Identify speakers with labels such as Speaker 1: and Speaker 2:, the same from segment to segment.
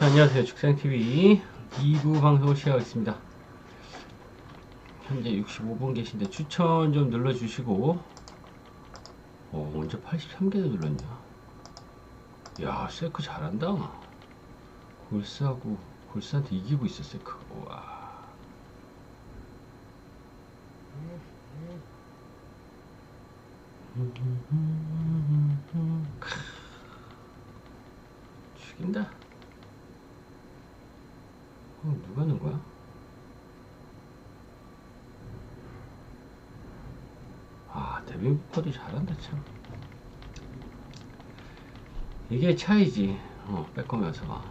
Speaker 1: 안녕하세요. 축생TV 2부 방송을 시작하겠습니다. 현재 65분 계신데 추천 좀 눌러주시고 언제 83개나 눌렀냐. 야, 세크 잘한다. 골스한테 이기고 있어. 세크. 우와. 죽인다. 누가 넣은 거야? 데뷔 보컬이 잘한다 참. 이게 차이지. 빼꼼해서.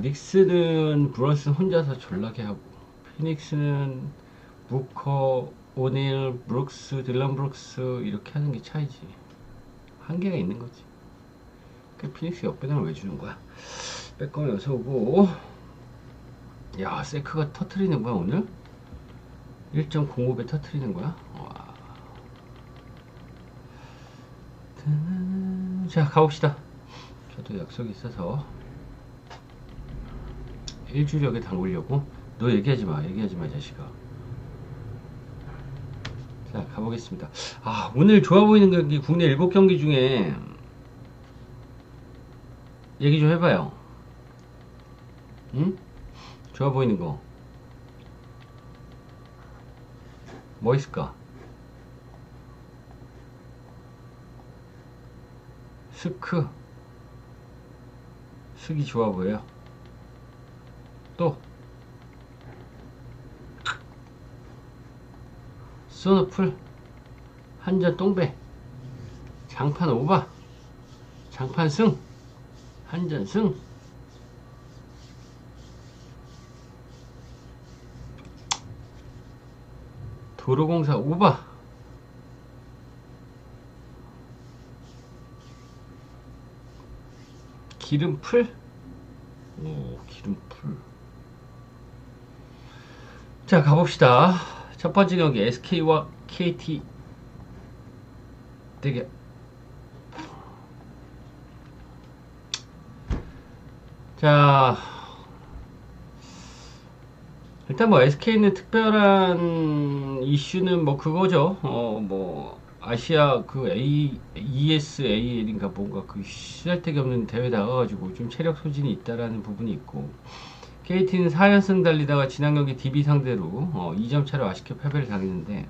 Speaker 1: 닉스는 브런슨 혼자서 졸라게 하고, 피닉스는 부커, 오닐, 브룩스, 딜런 브룩스 이렇게 하는 게 차이지. 한계가 있는 거지. 그 피닉스 역배당을 왜 주는 거야? 빼꼼해서 오고. 야, 세크가 터트리는 거야 오늘? 1.05배 터트리는 거야? 와. 자, 가봅시다. 저도 약속이 있어서 일주력에 담으려고. 너 얘기하지 마, 자식아. 자, 가보겠습니다. 오늘 좋아 보이는 경기, 국내 7경기 중에 얘기 좀 해봐요. 응? 좋아 보이는 거 뭐 있을까? 스기 좋아 보여요. 또 소노풀 한전 똥배 장판 오바 장판 승 한전 승 도로공사 오바 기름풀 기름풀. 자, 가봅시다. 첫 번째 경기 SK와 KT 대결. 자, 일단 SK는 특별한 이슈는 그거죠. 아시아 ESAL인가 뭔가 시잘데기 없는 대회 나가가지고 좀 체력 소진이 있다라는 부분이 있고, KT는 4연승 달리다가 지난 경기 DB 상대로 2점 차로 아쉽게 패배를 당했는데,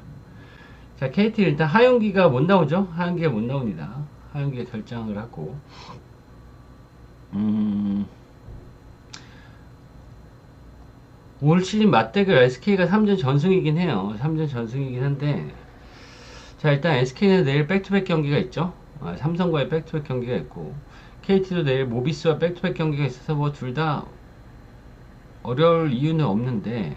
Speaker 1: 자, KT 일단 하윤기가 못 나오죠. 하윤기가 못 나옵니다. 하윤기가 결장을 하고, 올 시즌 맞대결 SK가 3전 전승이긴 해요. 3전 전승이긴 한데, 자, 일단 SK는 내일 백투백 경기가 있죠. 삼성과의 백투백 경기가 있고, KT도 내일 모비스와 백투백 경기가 있어서 둘 다 어려울 이유는 없는데,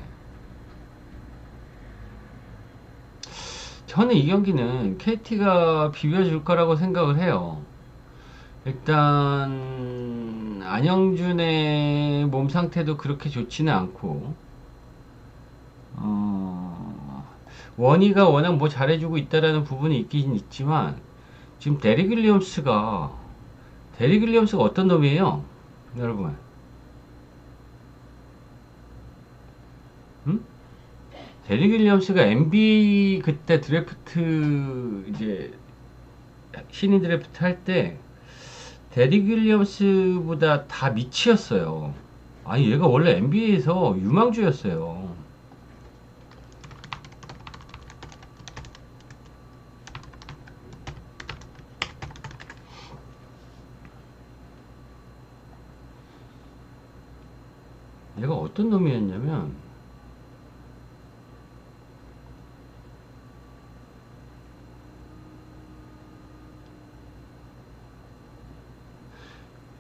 Speaker 1: 저는 이 경기는 KT가 비벼줄 거라고 생각을 해요. 일단 안영준의 몸 상태도 그렇게 좋지는 않고, 원희가 워낙 잘해주고 있다라는 부분이 있긴 있지만, 지금 데릭 윌리엄스가 어떤 놈이에요, 여러분? 데릭 윌리엄스가 MB 그때 드래프트 이제 신인 드래프트 할 때 데릭 윌리엄스보다 다 미치였어요. 얘가 원래 NBA에서 유망주였어요. 얘가 어떤 놈이었냐면,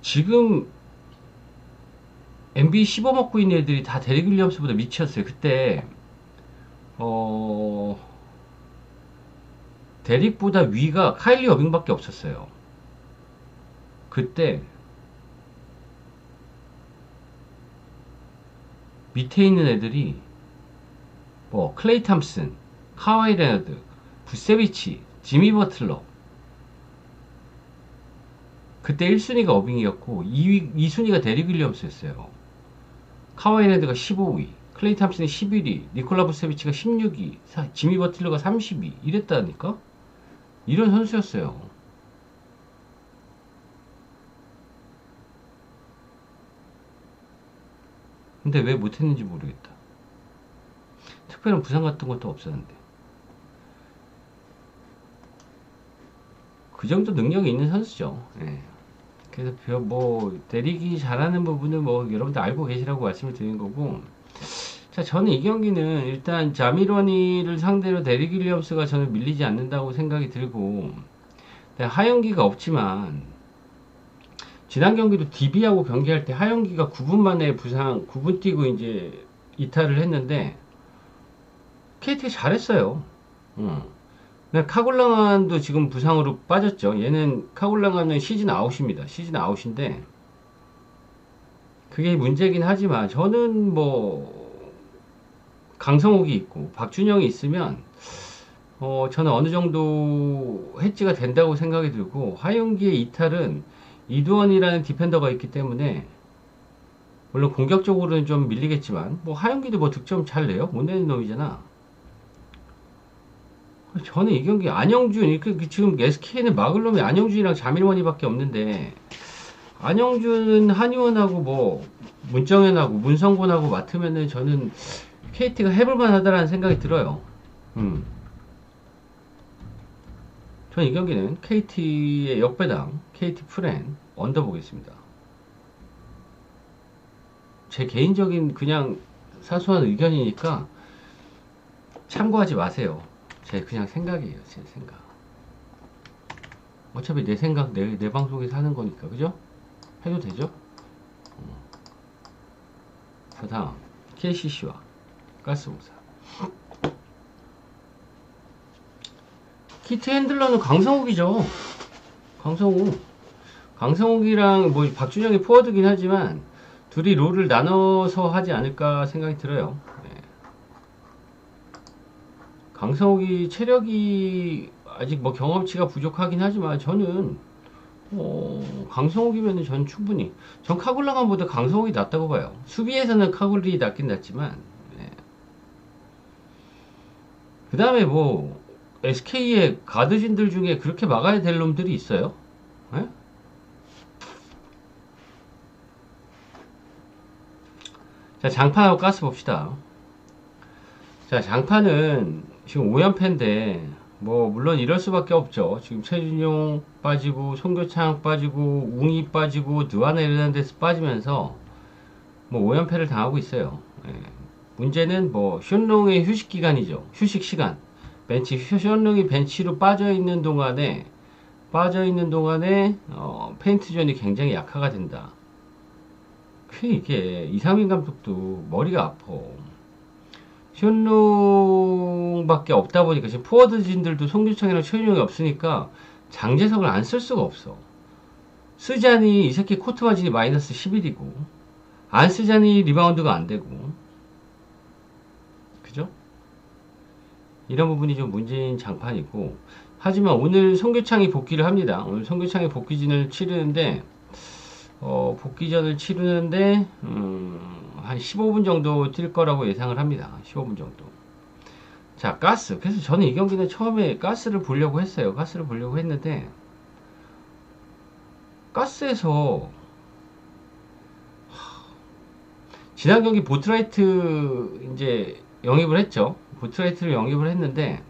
Speaker 1: 지금 NBA 15 먹고 있는 애들이 다 데릭 윌리엄스보다 미치였어요. 그때 데릭보다 위가 카일리 어빙밖에 없었어요. 그때 밑에 있는 애들이 클레이 탐슨, 카와이 레너드, 부세비치, 지미 버틀러, 그때 1순위가 어빙이었고 2순위가 데릭 윌리엄스였어요. 카와이 레드가 15위, 클레이 탐슨이 11위, 니콜라 부세비치가 16위, 지미 버틀러가 30위 이랬다니까? 이런 선수였어요. 근데 왜 못했는지 모르겠다. 특별한 부상 같은 것도 없었는데. 그 정도 능력이 있는 선수죠. 예. 그래서 뭐 데릭이 잘하는 부분은 뭐 여러분들 알고 계시라고 말씀을 드린 거고. 자, 저는 이 경기는 일단 자미로니를 상대로 데릭 윌리엄스가 저는 밀리지 않는다고 생각이 들고, 하영기가 없지만 지난 경기도 DB하고 경기할 때 하영기가 9분 만에 부상, 9분 뛰고 이제 이탈을 했는데 KT가 잘했어요. 카굴랑안도 지금 부상으로 빠졌죠. 얘는 카굴랑안은 시즌 아웃입니다. 시즌 아웃인데 그게 문제긴 하지만 저는 뭐 강성욱이 있고 박준영이 있으면 저는 어느 정도 해지가 된다고 생각이 들고, 하영기의 이탈은 이두원이라는 디펜더가 있기 때문에 물론 공격적으로는 좀 밀리겠지만 뭐 하영기도 뭐 득점 잘 내요. 못 내는 놈이잖아. 저는 이 경기 안영준, 지금 SK는 막을 놈이 안영준이랑 자밀원이밖에 없는데, 안영준은 한의원하고 뭐 문정현하고 문성곤하고 맡으면은 저는 KT가 해볼만 하다라는 생각이 들어요. 저는 이 경기는 KT의 역배당 KT 프렌 언더 보겠습니다. 제 개인적인 그냥 사소한 의견이니까 참고하지 마세요. 제 그냥 생각이에요. 제 생각. 어차피 내 생각 내 방송에서 하는 거니까, 그죠? 해도 되죠? 자, 다음 KCC와 가스공사. 키트 핸들러는 강성욱이죠. 강성욱이랑 뭐 박준영이 포워드긴 하지만 둘이 롤을 나눠서 하지 않을까 생각이 들어요. 네. 강성욱이 체력이 아직 뭐 경험치가 부족하긴 하지만 저는 강성욱이면 전 충분히, 전 카굴라간보다 강성욱이 낫다고 봐요. 수비에서는 카굴이 낫긴 낫지만. 네. 그 다음에 뭐 SK의 가드진들 중에 그렇게 막아야 될 놈들이 있어요? 네? 자, 장판하고 가스 봅시다. 자, 장판은 지금 5연패인데 뭐 물론 이럴 수밖에 없죠. 지금 최준용 빠지고 송교창 빠지고 웅이 빠지고 드와나 에르난데스 빠지면서 뭐 5연패를 당하고 있어요. 예. 문제는 뭐 숀롱의 휴식 기간이죠. 휴식 시간. 숀롱이 벤치로 빠져있는 동안에 페인트존이 굉장히 약화가 된다. 이게 이상민 감독도 머리가 아파. 숀롱밖에 없다 보니까 지금 포워드진들도 송규창이랑 최윤용이 없으니까 장재석을 안 쓸 수가 없어. 쓰자니 이 새끼 코트 마진이 마이너스 11이고 안 쓰자니 리바운드가 안 되고, 그죠? 이런 부분이 좀 문제인 장판이고, 하지만 오늘 송규창이 복귀를 합니다. 오늘 송규창이 복귀전을 치르는데 한 15분 정도 뛸 거라고 예상을 합니다. 15분 정도. 자, 가스. 그래서 저는 이 경기는 처음에 가스를 보려고 했어요. 가스를 보려고 했는데, 가스에서 지난 경기 보트라이트 이제 영입을 했죠. 보트라이트를 영입을 했는데,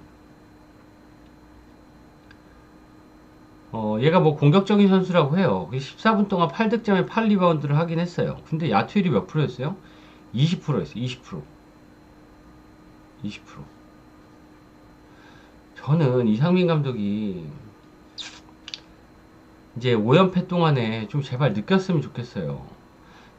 Speaker 1: 얘가 뭐 공격적인 선수라고 해요. 14분 동안 8득점에 8리바운드를 하긴 했어요. 근데 야투율이 몇 프로였어요? 20%였어요. 20%. 저는 이상민 감독이 이제 5연패 동안에 좀 제발 느꼈으면 좋겠어요.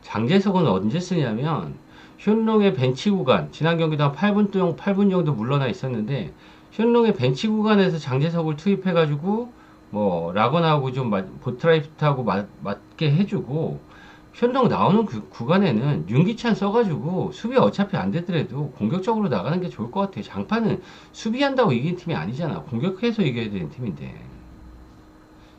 Speaker 1: 장재석은 언제 쓰냐면 숀롱의 벤치 구간, 지난 경기도 한 8분 정도 물러나 있었는데 숀롱의 벤치 구간에서 장재석을 투입해가지고 뭐 라건하고 좀 보트라이트하고 맞게 해주고, 숀롱 나오는 그 구간에는 윤기찬 써가지고 수비 어차피 안 되더라도 공격적으로 나가는 게 좋을 것 같아요. 장판은 수비한다고 이기는 팀이 아니잖아. 공격해서 이겨야 되는 팀인데.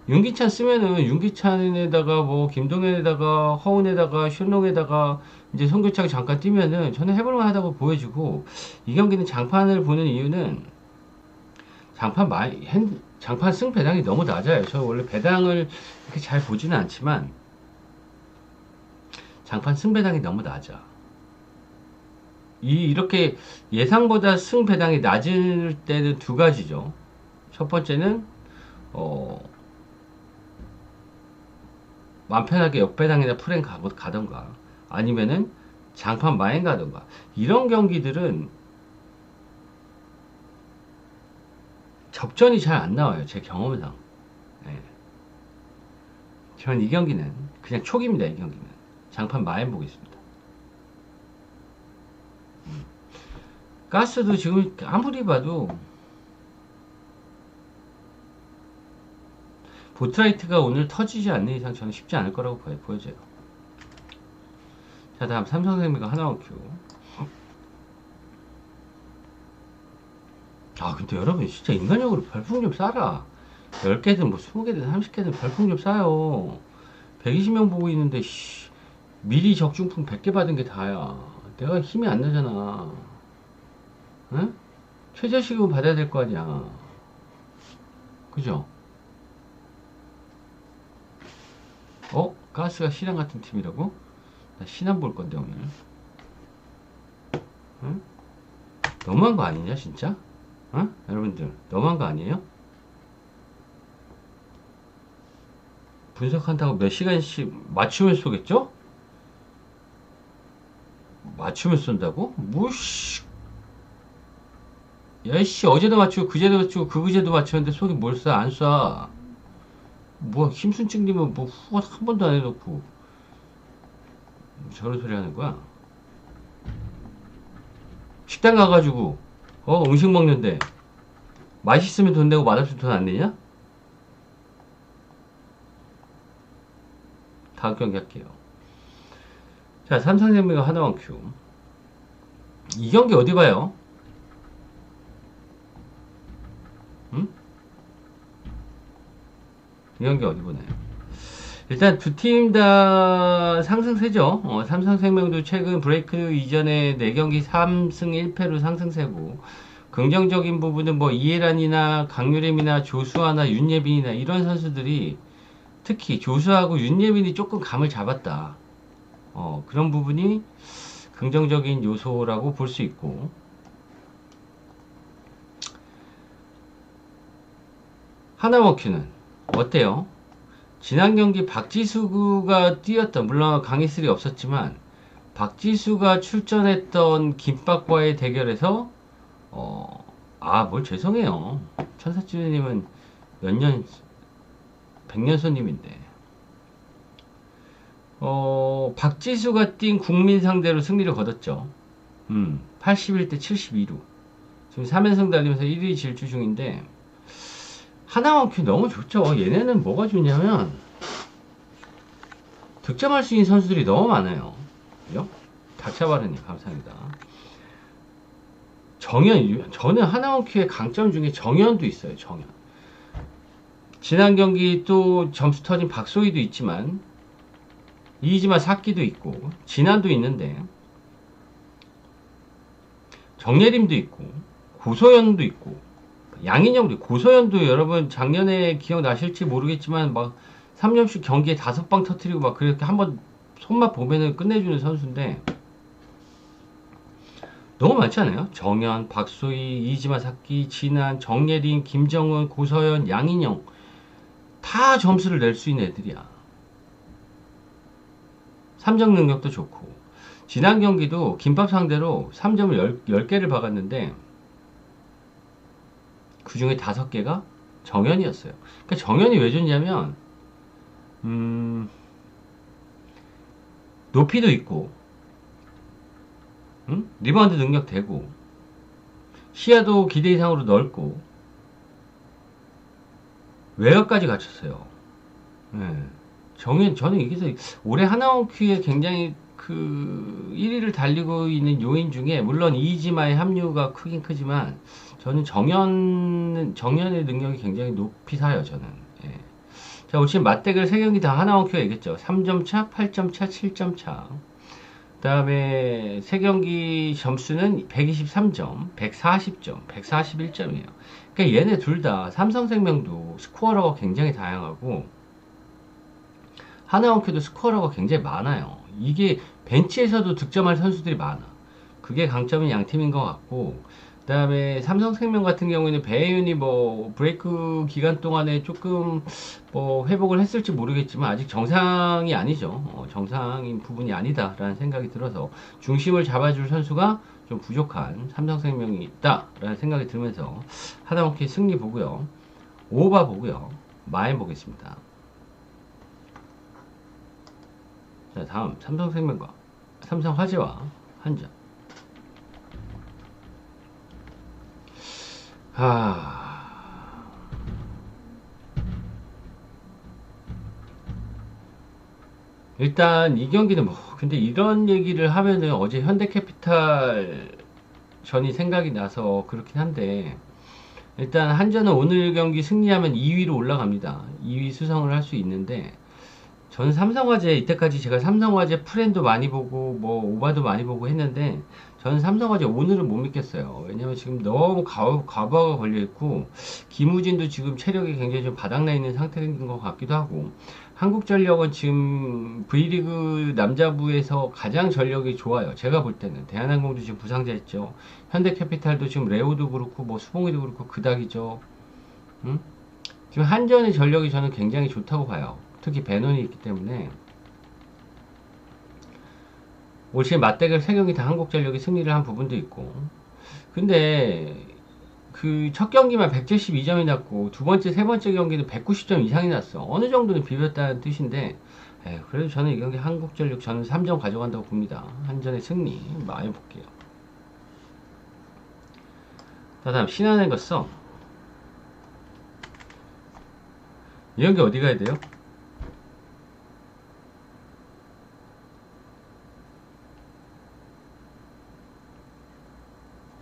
Speaker 1: 윤기찬 쓰면은 윤기찬에다가 뭐 김동현에다가 허운에다가 슌롱에다가 이제 송교창 잠깐 뛰면은 저는 해볼만 하다고 보여지고, 이 경기는 장판을 보는 이유는 장판 승 배당이 너무 낮아요. 저 원래 배당을 이렇게 잘 보지는 않지만 장판 승 배당이 너무 낮아. 이렇게 예상보다 승 배당이 낮을 때는 두 가지죠. 첫 번째는 맘 편하게 역배당이나 풀행 가던가, 아니면은 장판 마행 가던가, 이런 경기들은 접전이 잘 안 나와요. 제 경험상. 예. 전 이 경기는 그냥 촉입니다. 이 경기는 장판 마행 보겠습니다. 가스도 지금 아무리 봐도 보트라이트가 오늘 터지지 않는 이상 저는 쉽지 않을 거라고 보여져요. 자, 다음 삼성생명과 하나원큐. 아, 근데 여러분 진짜 인간적으로 별풍 좀 쏴라. 10개든 뭐 20개든 30개든 별풍 좀 쏴요. 120명 보고 있는데 미리 적중풍 100개 받은 게 다야. 내가 힘이 안 나잖아. 응? 최저시급 받아야 될 거 아니야. 그죠? 가스가 신한 같은 팀이라고? 나 신한 볼 건데 오늘. 응? 너무한 거 아니냐 진짜? 여러분들 너무한 거 아니에요? 분석한다고 몇 시간씩 맞추면 쏘겠죠? 맞추면 쏜다고? 뭐씨, 야이씨, 어제도 맞추고 그제도 맞추고 그그제도 맞췄는데 속이 뭘 쏴? 안 쏴. 뭐 힘순 찍리면 뭐 후가 한 번도 안 해놓고 저런 소리 하는 거야? 식당 가가지고 음식 먹는데 맛있으면 돈 내고 맛없으면 돈 안 내냐? 다음 경기 할게요. 자, 삼성생명과 하나원큐. 이 경기 어디 봐요? 응? 이 경기 어디 보나요? 일단 두 팀 다 상승세죠. 삼성생명도 최근 브레이크 이전에 4경기 3승 1패로 상승세고, 긍정적인 부분은 뭐 이해란이나 강유림이나 조수아나 윤예빈이나 이런 선수들이, 특히 조수하고 윤예빈이 조금 감을 잡았다. 그런 부분이 긍정적인 요소라고 볼 수 있고, 하나원큐는 어때요? 지난 경기 박지수가 뛰었던, 물론 강희슬이 없었지만 박지수가 출전했던 김밥과의 대결에서 뭘 죄송해요. 천사찌누님은 몇 년, 100년 손님인데 박지수가 뛴 국민 상대로 승리를 거뒀죠. 81대 72로 지금 3연승 달리면서 1위 질주 중인데, 하나원큐 너무 좋죠. 얘네는 뭐가 좋냐면 득점할 수 있는 선수들이 너무 많아요. 그죠? 닥쳐바르님 감사합니다. 저는 하나원큐의 강점 중에 정현도 있어요. 정현. 지난 경기 또 점수 터진 박소희도 있지만, 이지마 사키도 있고 진한도 있는데, 정예림도 있고 고소연도 있고 양인영도, 고소연도 여러분 작년에 기억나실지 모르겠지만 막 3점씩 경기에 5방 터트리고 막 그렇게 한번 손맛 보면은 끝내주는 선수인데, 너무 많지 않아요? 정현, 박소희, 이지마 사키, 진한, 정예린, 김정은, 고서연, 양인영 다 점수를 낼 수 있는 애들이야. 3점 능력도 좋고, 지난 경기도 김밥 상대로 3점을 10개를 박았는데 그 중에 5개가 정현이었어요. 그러니까 정현이 왜 좋냐면 높이도 있고, 리바운드 능력 되고, 시야도 기대 이상으로 넓고, 외곽까지 갖췄어요. 네. 저는 여기서 올해 하나원큐에 굉장히 1위를 달리고 있는 요인 중에, 물론 이지마의 합류가 크긴 크지만 저는 정현의 능력이 굉장히 높이 사요. 저는 자, 올 시즌 맞대결 3경기 다 하나원 큐 얘기했죠. 3점 차, 8점 차, 7점 차. 그 다음에 3경기 점수는 123점, 140점, 141점이에요. 그러니까 얘네 둘 다 삼성생명도 스코어러가 굉장히 다양하고 하나원큐도 스코어러가 굉장히 많아요. 이게 벤치에서도 득점할 선수들이 많아. 그게 강점인 양 팀인 것 같고, 그 다음에 삼성생명 같은 경우에는 배혜윤이 뭐 브레이크 기간 동안에 조금 뭐 회복을 했을지 모르겠지만 아직 정상이 아니죠. 정상인 부분이 아니다라는 생각이 들어서 중심을 잡아줄 선수가 좀 부족한 삼성생명이 있다라는 생각이 들면서 하나원큐 승리 보고요. 오바 보고요. 마인 보겠습니다. 자, 다음 삼성생명과 삼성화재와 한전. 일단 이 경기는 뭐 근데 이런 얘기를 하면은 어제 현대캐피탈 전이 생각이 나서 그렇긴 한데 일단 한전은 오늘 경기 승리하면 2위로 올라갑니다. 2위 수성을 할 수 있는데 저는 삼성화재 이때까지 제가 삼성화재 프렌도 많이 보고 뭐 오바도 많이 보고 했는데 저는 삼성화재 오늘은 못 믿겠어요. 왜냐면 지금 너무 과부하가 걸려있고 김우진도 지금 체력이 굉장히 좀 바닥나 있는 상태인 것 같기도 하고 한국전력은 지금 V리그 남자부에서 가장 전력이 좋아요. 제가 볼 때는 대한항공도 지금 부상자 있죠. 현대캐피탈도 지금 레오도 그렇고 뭐 수봉이도 그렇고 그닥이죠. 응? 지금 한전의 전력이 저는 굉장히 좋다고 봐요. 특히 배넌이 있기 때문에 올 시즌 맞대결 3경기 다 한국전력이 승리를 한 부분도 있고 근데 그 첫 경기만 172점이 났고 두 번째, 세 번째 경기는 190점 이상이 났어. 어느 정도는 비볐다는 뜻인데 그래도 저는 이 경기 한국전력 저는 3점 가져간다고 봅니다. 한전의 승리 많이 볼게요. 다음 신한은행 써. 이 경기 어디 가야 돼요?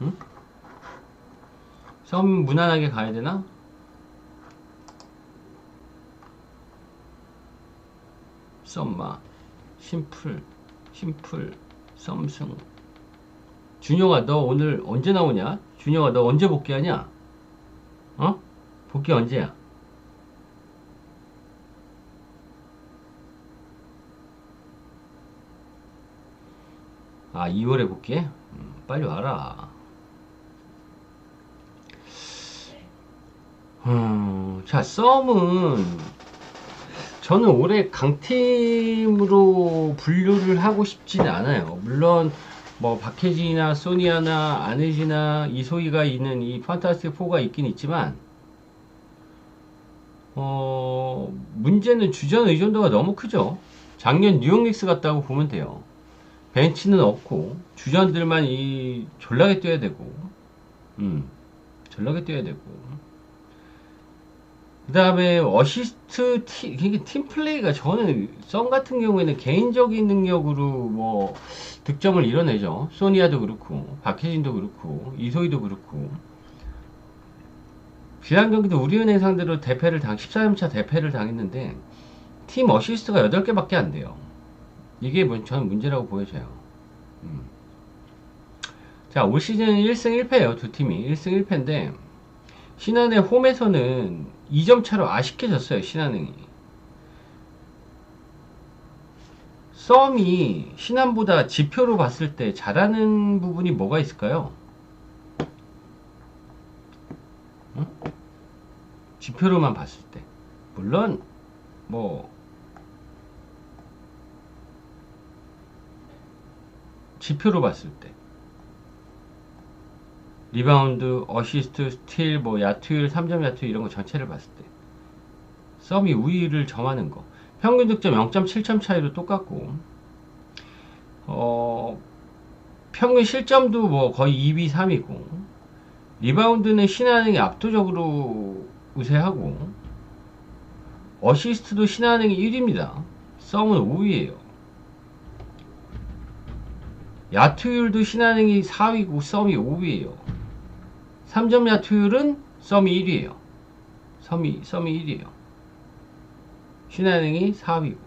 Speaker 1: 응? 썸 무난하게 가야 되나? 썸마 심플 썸승. 준영아 너 오늘 언제 나오냐? 준영아 너 언제 복귀하냐? 복귀 언제야? 아 2월에 복귀해? 빨리 와라. 자, 썸은 저는 올해 강팀으로 분류를 하고 싶지는 않아요. 물론 뭐 박혜진이나 소니아나 안혜지나 이소희가 있는 이 판타스틱 4가 있긴 있지만 문제는 주전 의존도가 너무 크죠. 작년 뉴욕 닉스 같다고 보면 돼요. 벤치는 없고 주전들만 이 졸라게 뛰어야 되고 졸라게 뛰어야 되고 그 다음에 어시스트 팀 플레이가 저는 썸 같은 경우에는 개인적인 능력으로 뭐 득점을 이뤄내죠. 소니아도 그렇고 박혜진도 그렇고 이소희도 그렇고 지난 경기도 우리은행 상대로 14점차 대패를 당했는데 팀 어시스트가 8개밖에 안 돼요. 이게 저는 문제라고 보여져요. 자, 올 시즌 1승 1패예요. 두 팀이 1승 1패인데 신한의 홈에서는 2점 차로 아쉽게 졌어요. 신한은행이. 썸이 신한보다 지표로 봤을 때 잘하는 부분이 뭐가 있을까요? 응? 지표로만 봤을 때 물론 뭐 지표로 봤을 때 리바운드, 어시스트, 스틸, 뭐 야투율, 3점 야투율 이런 거 전체를 봤을 때 썸이 우위를 점하는 거. 평균 득점 0.7점 차이로 똑같고 평균 실점도 뭐 거의 2위, 3위고 리바운드는 신한은행이 압도적으로 우세하고 어시스트도 신한은행이 1위입니다. 썸은 5위예요. 야투율도 신한은행이 4위고 썸이 5위예요. 3점 야투율은 썸이 1위예요. 썸이 1위예요. 신한은행이 4위고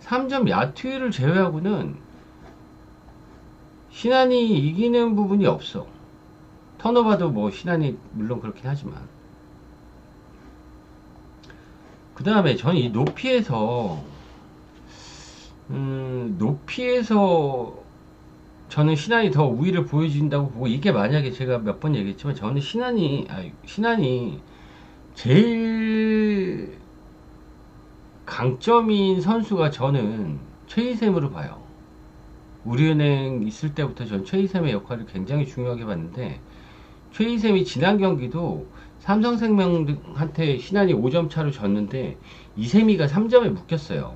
Speaker 1: 3점 야투율을 제외하고는 신한이 이기는 부분이 없어. 턴오버도 뭐 신한이 물론 그렇긴 하지만, 그 다음에 저는 이 높이에서 저는 신한이 더 우위를 보여준다고 보고, 이게 만약에 제가 몇 번 얘기했지만 저는 신한이 제일 강점인 선수가 저는 최희샘으로 봐요. 우리은행 있을 때부터 전 최희샘의 역할을 굉장히 중요하게 봤는데, 최희샘이 지난 경기도 삼성생명한테 신한이 5점 차로 졌는데 이세미가 3점에 묶였어요.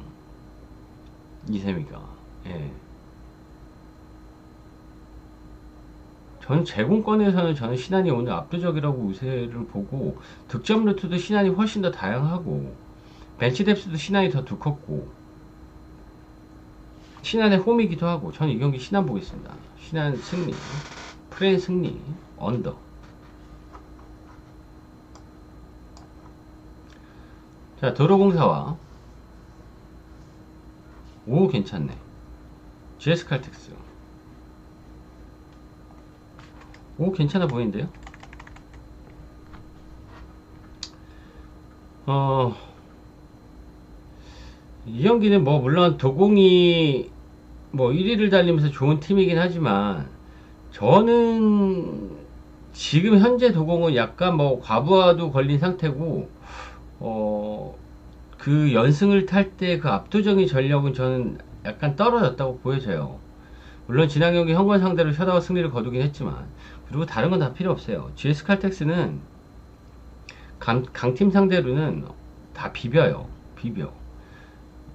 Speaker 1: 이세미가. 예. 전 제공권에서는 저는 신한이 오늘 압도적이라고 우세를 보고, 득점 루트도 신한이 훨씬 더 다양하고, 벤치 뎁스도 신한이 더 두껍고, 신한의 홈이기도 하고, 저는 이 경기 신한 보겠습니다. 신한 승리, 프렌 승리, 언더. 자, 도로공사와 오 괜찮네. GS칼텍스 오 괜찮아 보이는데요. 이 경기는 뭐 물론 도공이 뭐 1위를 달리면서 좋은 팀이긴 하지만, 저는 지금 현재 도공은 약간 뭐 과부하도 걸린 상태고, 그 연승을 탈 때 그 압도적인 전력은 저는 약간 떨어졌다고 보여져요. 물론 지난 경기 현관 상대로 셧아웃 승리를 거두긴 했지만, 그리고 다른 건 다 필요 없어요. GS칼텍스는 강팀 상대로는 다 비벼요. 비벼.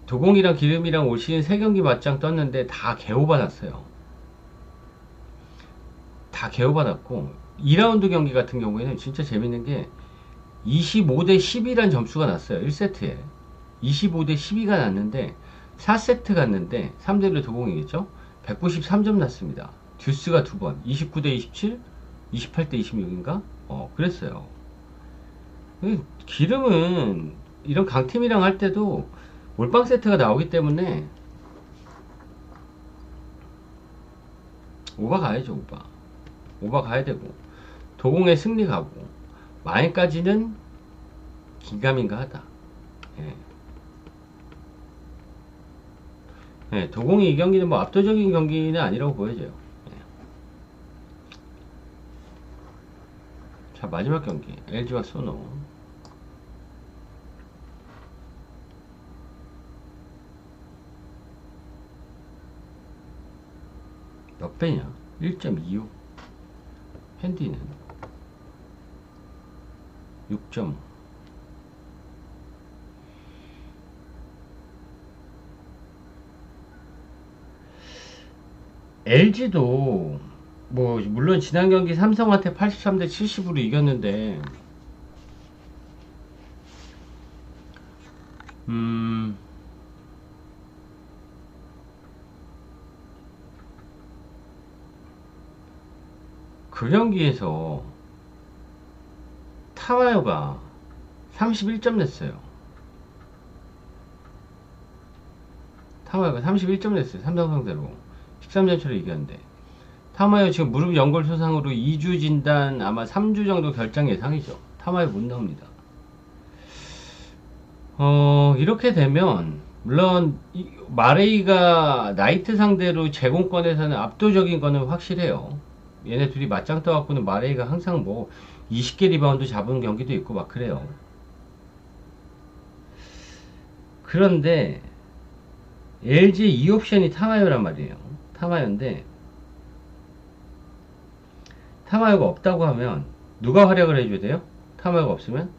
Speaker 1: 도공이랑 기름이랑 올 시즌 3경기 맞짱 떴는데 다 개오 받았어요. 다 개오 받았고, 2라운드 경기 같은 경우에는 진짜 재밌는 게 25대 10이란 점수가 났어요. 1세트에 25대 12가 났는데 4세트 갔는데 3대1로 도공이겠죠. 193점 났습니다. 듀스가 2번 29대 27, 28대 26인가 그랬어요. 기름은 이런 강팀이랑 할 때도 몰빵 세트가 나오기 때문에 오바 가야죠. 오바 가야 되고, 도공의 승리 가고, 마인까지는 긴가민가 하다. 예. 예, 도공이 이 경기는 뭐 압도적인 경기는 아니라고 보여져요. 예. 자, 마지막 경기 LG와 소노. 몇 배냐? 1.26. 핸디는 6점. LG도 뭐 물론 지난 경기 삼성한테 83대 70으로 이겼는데, 그 경기에서 타와요가 31점 냈어요. 타와요가 31점 냈어요. 삼성 상대로 13점 차로 이겼는데, 타마요 지금 무릎 연골 손상으로 2주 진단, 아마 3주 정도 결장 예상이죠. 타마요 못 나옵니다. 이렇게 되면 물론 마레이가 나이트 상대로 제공권에서는 압도적인 거는 확실해요. 얘네 둘이 맞짱 떠갖고는 마레이가 항상 뭐 20개 리바운드 잡은 경기도 있고 막 그래요. 그런데 LG 2옵션이 타마요란 말이에요. 타마요인데, 타마요가 없다고 하면 누가 활약을 해줘야 돼요? 타마요가 없으면?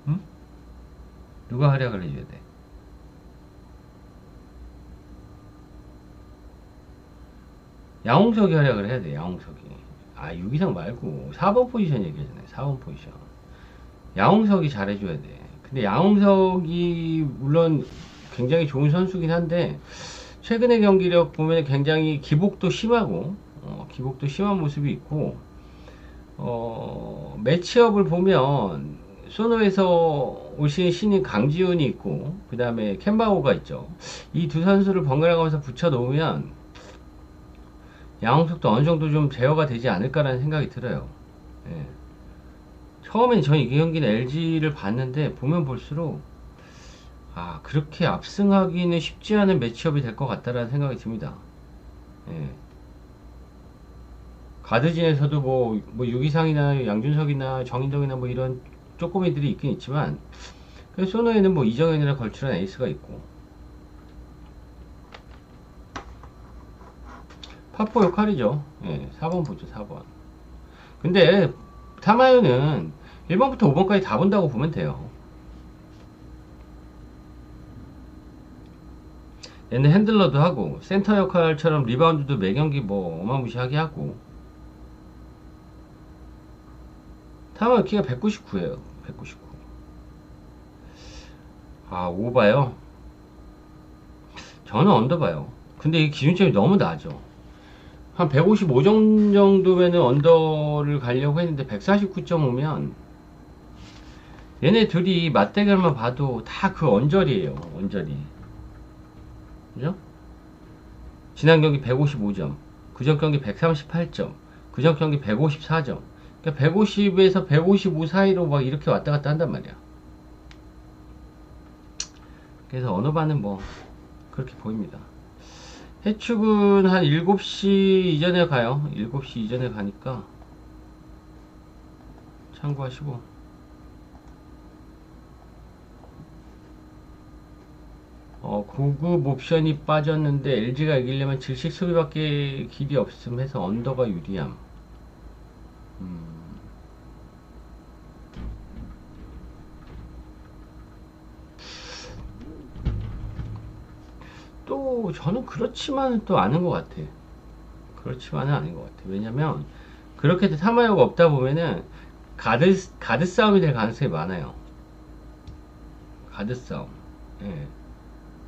Speaker 1: 응? 누가 활약을 해줘야 돼? 양홍석이 활약을 해야 돼. 양홍석이. 유기상 말고 4번 포지션 얘기하잖아요. 4번 포지션. 양홍석이 잘해줘야 돼. 근데 양홍석이 물론 굉장히 좋은 선수긴 한데, 최근의 경기력 보면 굉장히 기복도 심하고, 기복도 심한 모습이 있고, 매치업을 보면 소노에서 올 시즌 신인 강지훈이 있고, 그 다음에 캔바오가 있죠. 이 두 선수를 번갈아 가면서 붙여놓으면 양홍석도 어느 정도 좀 제어가 되지 않을까라는 생각이 들어요. 예. 처음엔 전 이 경기는 LG를 봤는데, 보면 볼수록, 그렇게 압승하기는 쉽지 않은 매치업이 될 것 같다라는 생각이 듭니다. 예. 가드진에서도 뭐 유기상이나 양준석이나 정인덕이나 뭐 이런 쪼꼬미들이 있긴 있지만, 소노에는 뭐 이정현이나 걸출한 에이스가 있고, 파포 역할이죠. 예, 4번 보죠, 4번. 근데 타마요는 1번부터 5번까지 다 본다고 보면 돼요. 얘는 핸들러도 하고 센터 역할처럼 리바운드도 매 경기 뭐 어마무시하게 하고. 타마요 키가 199예요. 199. 오바요? 저는 언더 봐요. 근데 이 기준점이 너무 낮죠. 한 155 정도면은 언더를 가려고 했는데 149.5면 얘네 둘이 맞대결만 봐도 다 그 언저리에요. 언저리. 그죠? 지난 경기 155점, 그전 경기 138점, 그전 경기 154점. 그러니까 150에서 155 사이로 막 이렇게 왔다 갔다 한단 말이야. 그래서 어느 반은 뭐 그렇게 보입니다. 해축은 한 7시 이전에 가요. 7시 이전에 가니까 참고하시고. 고급 옵션이 빠졌는데 LG가 이기려면 질식 수비밖에 길이 없음 해서 언더가 유리함. 또 저는 그렇지만은 또 아닌 것 같아. 그렇지만은 아닌 것 같아. 왜냐면 그렇게 타마요가 없다 보면은 가드 싸움이 될 가능성이 많아요. 가드 싸움. 예.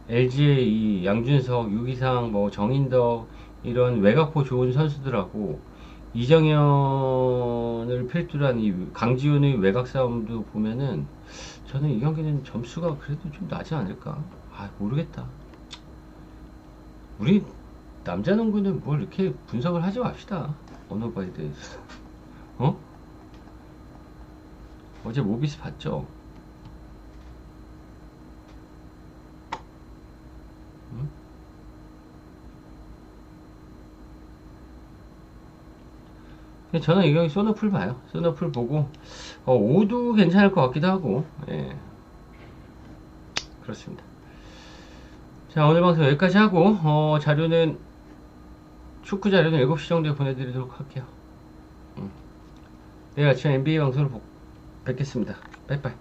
Speaker 1: LG의 이 양준석, 유기상, 뭐 정인덕 이런 외곽포 좋은 선수들하고 이정현을 필두로 한 이 강지훈의 외곽 싸움도 보면은 저는 이 경기는 점수가 그래도 좀 나지 않을까? 모르겠다. 우리 남자 농구는 뭘 이렇게 분석을 하지 맙시다. 어느 거에 대해서. 어제 모비스 봤죠? 저는 이 경기 소노풀 봐요. 소노풀 보고 5도 괜찮을 것 같기도 하고. 예. 그렇습니다. 자, 오늘 방송 여기까지 하고 자료는 축구 자료는 7시 정도에 보내드리도록 할게요. 내일 아침 NBA 방송을 뵙겠습니다. 빠이빠이.